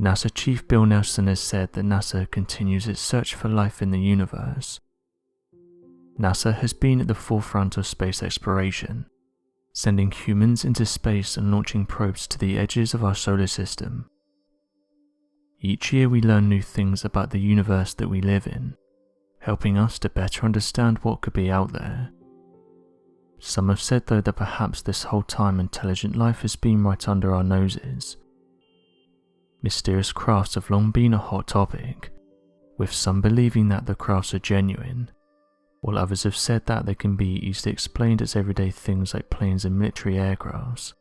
NASA Chief Bill Nelson has said that NASA continues its search for life in the universe. NASA has been at the forefront of space exploration, sending humans into space and launching probes to the edges of our solar system. Each year we learn new things about the universe that we live in, helping us to better understand what could be out there. Some have said though that perhaps this whole time intelligent life has been right under our noses. Mysterious crafts have long been a hot topic, with some believing that the crafts are genuine, while others have said that they can be easily explained as everyday things like planes and military aircrafts.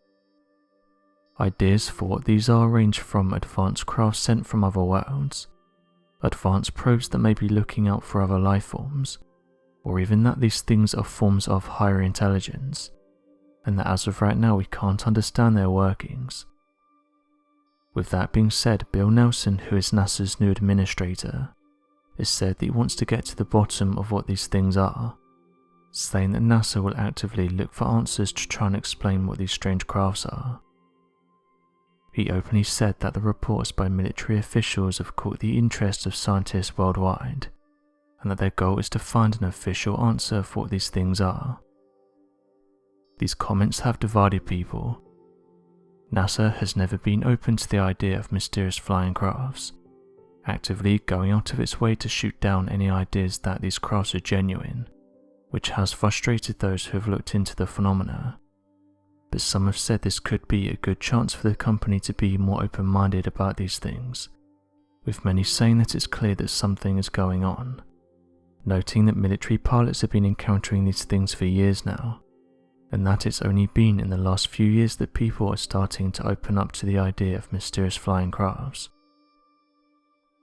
Ideas for what these are range from advanced crafts sent from other worlds, advanced probes that may be looking out for other life forms, or even that these things are forms of higher intelligence, and that as of right now we can't understand their workings. With that being said, Bill Nelson, who is NASA's new administrator, has said that he wants to get to the bottom of what these things are, saying that NASA will actively look for answers to try and explain what these strange crafts are. He openly said that the reports by military officials have caught the interest of scientists worldwide, and that their goal is to find an official answer for what these things are. These comments have divided people. NASA has never been open to the idea of mysterious flying crafts, actively going out of its way to shoot down any ideas that these crafts are genuine, which has frustrated those who have looked into the phenomena. But some have said this could be a good chance for the company to be more open-minded about these things, with many saying that it's clear that something is going on, noting that military pilots have been encountering these things for years now, and that it's only been in the last few years that people are starting to open up to the idea of mysterious flying crafts.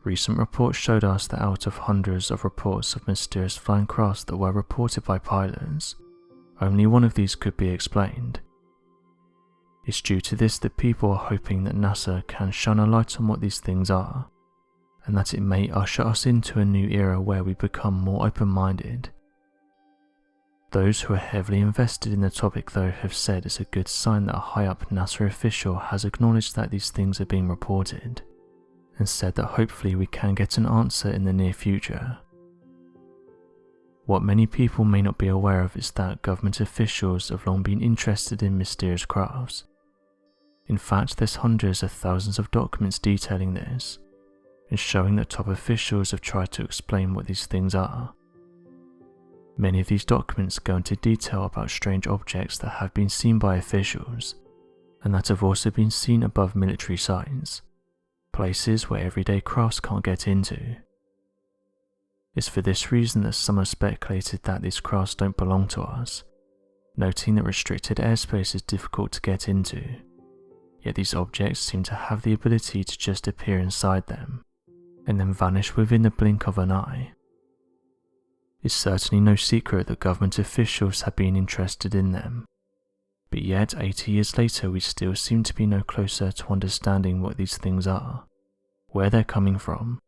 Recent reports showed us that out of hundreds of reports of mysterious flying crafts that were reported by pilots, only one of these could be explained. It's due to this that people are hoping that NASA can shine a light on what these things are, and that it may usher us into a new era where we become more open-minded. Those who are heavily invested in the topic though have said it's a good sign that a high-up NASA official has acknowledged that these things are being reported, and said that hopefully we can get an answer in the near future. What many people may not be aware of is that government officials have long been interested in mysterious crafts. In fact, there's hundreds of thousands of documents detailing this, and showing that top officials have tried to explain what these things are. Many of these documents go into detail about strange objects that have been seen by officials, and that have also been seen above military sites, places where everyday crafts can't get into. It's for this reason that some have speculated that these crafts don't belong to us, noting that restricted airspace is difficult to get into, yet these objects seem to have the ability to just appear inside them, and then vanish within the blink of an eye. It's certainly no secret that government officials have been interested in them, but yet 80 years later we still seem to be no closer to understanding what these things are, where they're coming from,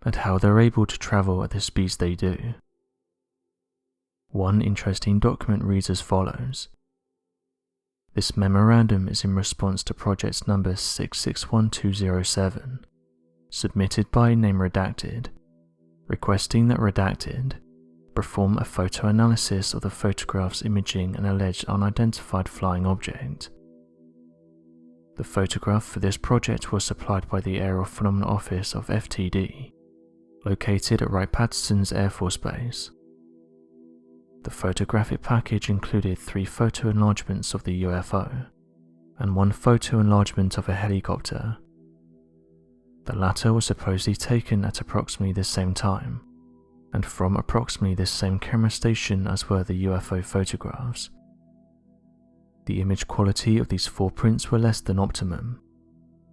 and how they're able to travel at the speeds they do. One interesting document reads as follows. This memorandum is in response to project number 661207, submitted by name redacted, requesting that redacted perform a photo analysis of the photographs imaging an alleged unidentified flying object. The photograph for this project was supplied by the Aerial Phenomena Office of FTD, located at Wright-Patterson's Air Force Base. The photographic package included 3 photo enlargements of the UFO, and 1 photo enlargement of a helicopter. The latter was supposedly taken at approximately the same time, and from approximately the same camera station as were the UFO photographs. The image quality of these 4 prints were less than optimum,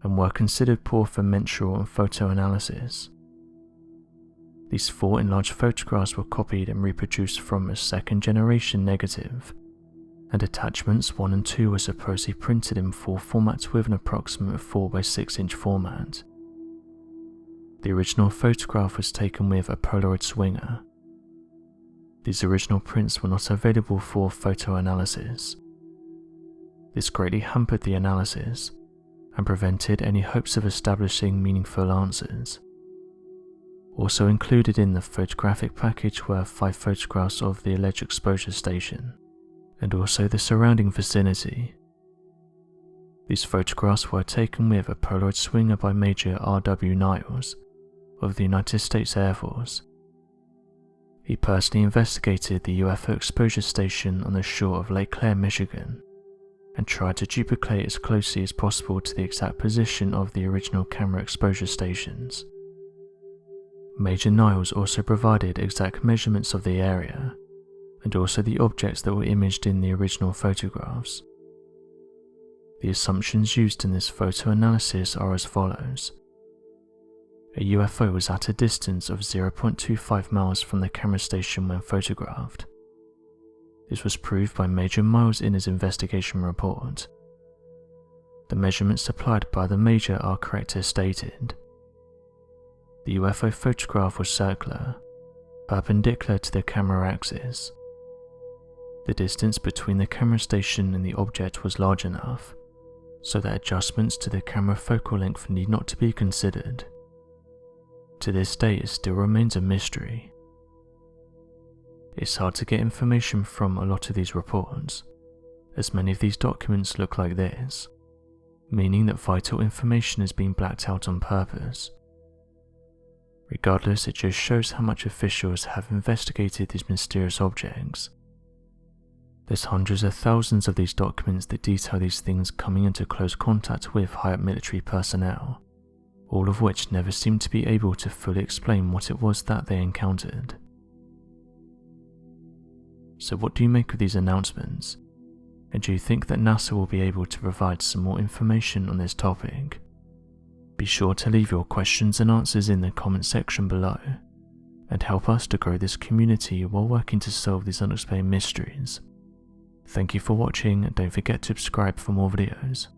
and were considered poor for mensural and photo analysis. These 4 enlarged photographs were copied and reproduced from a second-generation negative, and attachments 1 and 2 were supposedly printed in full format with an approximate 4 by 6 inch format. The original photograph was taken with a Polaroid Swinger. These original prints were not available for photo analysis. This greatly hampered the analysis, and prevented any hopes of establishing meaningful answers. Also included in the photographic package were 5 photographs of the alleged exposure station, and also the surrounding vicinity. These photographs were taken with a Polaroid swinger by Major R.W. Niles of the United States Air Force. He personally investigated the UFO exposure station on the shore of Lake Claire, Michigan, and tried to duplicate as closely as possible to the exact position of the original camera exposure stations. Major Niles also provided exact measurements of the area, and also the objects that were imaged in the original photographs. The assumptions used in this photo analysis are as follows. A UFO was at a distance of 0.25 miles from the camera station when photographed. This was proved by Major Miles in his investigation report. The measurements supplied by the Major are correct as stated. The UFO photograph was circular, perpendicular to the camera axis. The distance between the camera station and the object was large enough, so that adjustments to the camera focal length need not to be considered. To this day, it still remains a mystery. It's hard to get information from a lot of these reports, as many of these documents look like this, meaning that vital information has been blacked out on purpose. Regardless, it just shows how much officials have investigated these mysterious objects. There's hundreds of thousands of these documents that detail these things coming into close contact with high-up military personnel, all of which never seem to be able to fully explain what it was that they encountered. So what do you make of these announcements? And do you think that NASA will be able to provide some more information on this topic? Be sure to leave your questions and answers in the comment section below, and help us to grow this community while working to solve these unexplained mysteries. Thank you for watching, and don't forget to subscribe for more videos.